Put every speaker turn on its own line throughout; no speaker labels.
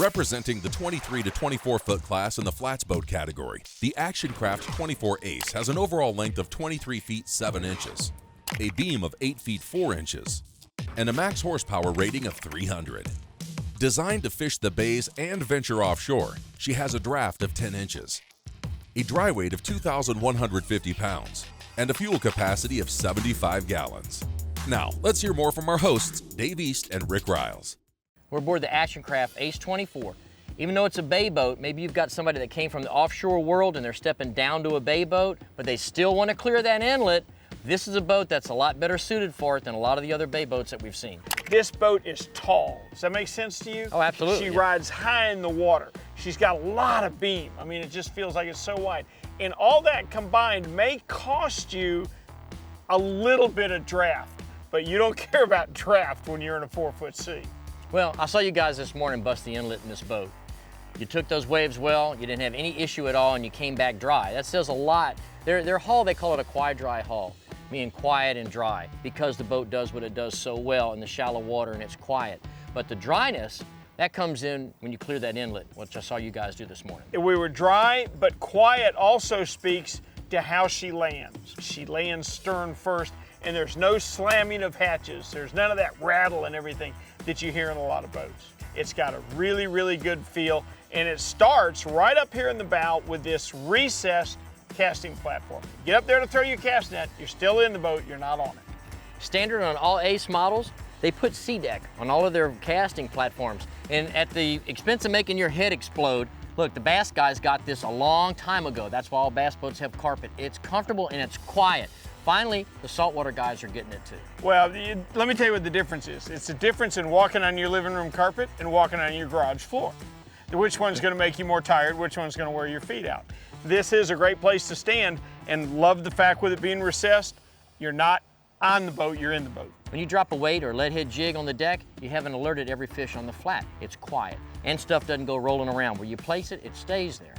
Representing the 23 to 24 foot class in the flats boat category, the Actioncraft 24 Ace has an overall length of 23 feet 7 inches, a beam of 8 feet 4 inches, and a max horsepower rating of 300. Designed to fish the bays and venture offshore, she has a draft of 10 inches, a dry weight of 2,150 pounds, and a fuel capacity of 75 gallons. Now, let's hear more from our hosts, Dave East and Rick Riles.
We're aboard the Actioncraft Ace 24. Even though it's a bay boat, maybe you've got somebody that came from the offshore world and they're stepping down to a bay boat, but they still want to clear that inlet. This is a boat that's a lot better suited for it than a lot of the other bay boats that we've seen.
This boat is tall. Does that make sense to you?
Oh, absolutely.
She rides high in the water. She's got a lot of beam. I mean, it just feels like it's so wide. And all that combined may cost you a little bit of draft, but you don't care about draft when you're in a 4-foot sea.
Well, I saw you guys this morning bust the inlet in this boat. You took those waves well, you didn't have any issue at all, and you came back dry. That says a lot. Their hull, they call it a quiet-dry hull, meaning quiet and dry, because the boat does what it does so well in the shallow water and it's quiet. But the dryness, that comes in when you clear that inlet, which I saw you guys do this morning.
We were dry, but quiet also speaks to how she lands. She lands stern first, and there's no slamming of hatches. There's none of that rattle and everything that you hear in a lot of boats. It's got a really, really good feel, and it starts right up here in the bow with this recessed casting platform. Get up there to throw your cast net, you're still in the boat, you're not on it.
Standard on all Ace models, they put C-deck on all of their casting platforms. And at the expense of making your head explode, look, the bass guys got this a long time ago. That's why all bass boats have carpet. It's comfortable and it's quiet. Finally, the saltwater guys are getting it too.
Well, let me tell you what the difference is. It's the difference in walking on your living room carpet and walking on your garage floor. Which one's gonna make you more tired, which one's gonna wear your feet out. This is a great place to stand, and love the fact with it being recessed, you're not on the boat, you're in the boat.
When you drop a weight or a lead head jig on the deck, you haven't alerted every fish on the flat. It's quiet, and stuff doesn't go rolling around. Where you place it, it stays there.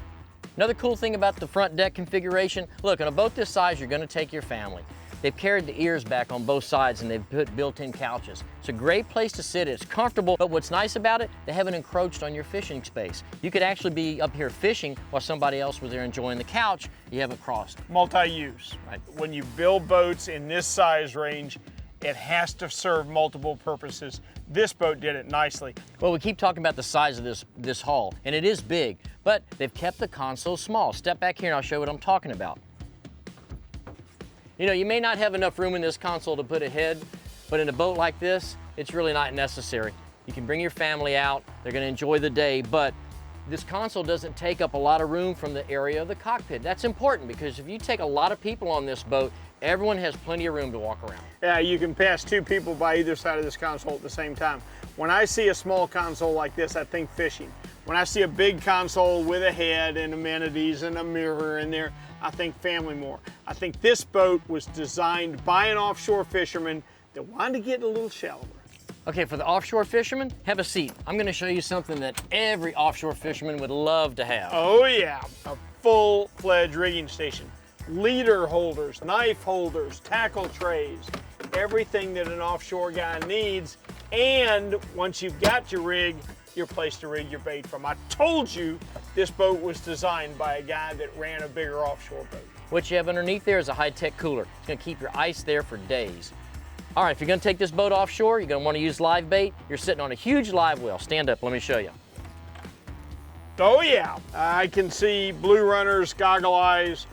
Another cool thing about the front deck configuration, look, on a boat this size, you're gonna take your family. They've carried the ears back on both sides and they've put built-in couches. It's a great place to sit, it's comfortable, but what's nice about it, they haven't encroached on your fishing space. You could actually be up here fishing while somebody else was there enjoying the couch. You haven't crossed.
Multi-use.
Right.
When you build boats in this size range, it has to serve multiple purposes. This boat did it nicely.
Well, we keep talking about the size of this hull, and it is big, but they've kept the console small. Step back here and I'll show you what I'm talking about. You know, you may not have enough room in this console to put a head, but in a boat like this, it's really not necessary. You can bring your family out, they're gonna enjoy the day, but this console doesn't take up a lot of room from the area of the cockpit. That's important because if you take a lot of people on this boat, everyone has plenty of room to walk around.
Yeah, you can pass 2 people by either side of this console at the same time. When I see a small console like this, I think fishing. When I see a big console with a head and amenities and a mirror in there, I think family more. I think this boat was designed by an offshore fisherman that wanted to get a little shallower.
Okay, for the offshore fisherman, have a seat. I'm gonna show you something that every offshore fisherman would love to have.
Oh yeah, a full-fledged rigging station. Leader holders, knife holders, tackle trays, everything that an offshore guy needs. And once you've got your rig, your place to rig your bait from. I told you this boat was designed by a guy that ran a bigger offshore boat.
What you have underneath there is a high-tech cooler. It's gonna keep your ice there for days. All right, if you're gonna take this boat offshore, you're gonna wanna use live bait. You're sitting on a huge live well. Stand up, let me show you.
Oh yeah, I can see blue runners, goggle eyes,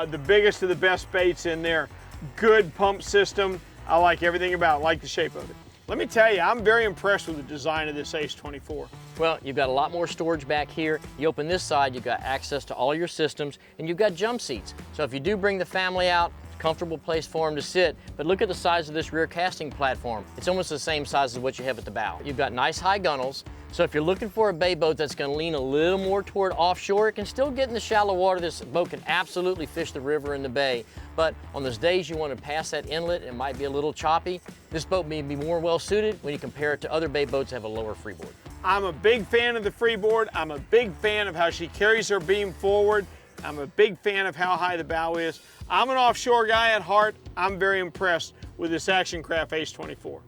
the biggest of the best baits in there. Good pump system. I like everything about it, I like the shape of it. Let me tell you, I'm very impressed with the design of this Ace 24.
Well, you've got a lot more storage back here. You open this side, you've got access to all your systems, and you've got jump seats. So if you do bring the family out, it's a comfortable place for them to sit. But look at the size of this rear casting platform. It's almost the same size as what you have at the bow. You've got nice high gunnels. So if you're looking for a bay boat that's gonna lean a little more toward offshore, it can still get in the shallow water. This boat can absolutely fish the river and the bay. But on those days you want to pass that inlet, it might be a little choppy. This boat may be more well suited when you compare it to other bay boats that have a lower freeboard.
I'm a big fan of the freeboard. I'm a big fan of how she carries her beam forward. I'm a big fan of how high the bow is. I'm an offshore guy at heart. I'm very impressed with this Actioncraft Ace 24.